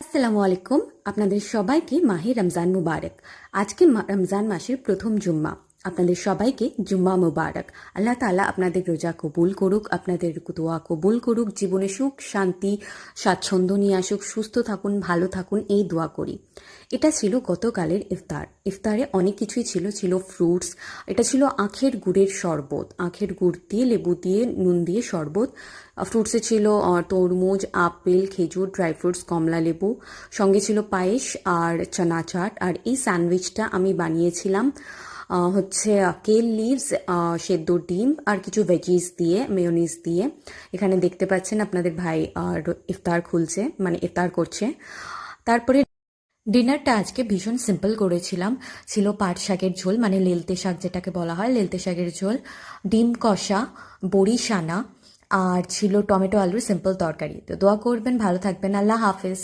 আসসালামু আলাইকুম। আপনাদের সবাইকে মাহে রমজান মুবারক। আজকে রমজান মাসের প্রথম জুম্মা। আপনাদের সবাইকে জুম্মা মুবারক। আল্লাহ তাআলা আপনাদের রোজা কবুল করুক, আপনাদের দোয়া কবুল করুক, জীবনে সুখ শান্তি স্বাচ্ছন্দ্য নিয়ে আসুক, সুস্থ থাকুন, ভালো থাকুন, এই দোয়া করি। এটা ছিল গতকালের ইফতার। ইফতারে অনেক কিছুই ছিল, ছিল ফ্রুটস। এটা ছিল আখের গুড়ের শরবত, আখের গুড় দিয়ে লেবু দিয়ে নুন দিয়ে শরবত। ফ্রুটসে ছিল তরমুজ, আপেল, খেজুর, ড্রাই ফ্রুটস, কমলা লেবু। সঙ্গে ছিল পায়েস আর চানা চাট। আর এই স্যান্ডউইচটা আমি বানিয়েছিলাম হচ্ছে কেল লিভস, সেদ্ধ ডিম আর কিছু ভেজিস দিয়ে, মেয়োনিজ দিয়ে। এখানে দেখতে পাচ্ছেন আপনাদের ভাই আর ইফতার খুলছে, মানে ইফতার করছে। তারপরে ডিনারটা আজকে ভীষণ সিম্পল করেছিলাম। ছিল পাট শাকের ঝোল, মানে লেলতে শাক যেটাকে বলা হয়, লেলতে শাকের ঝোল, ডিম কষা, বড়ি সানা, আর ছিল টমেটো আলুর সিম্পল তরকারি। তো দোয়া করবেন, ভালো থাকবেন। আল্লাহ হাফেজ।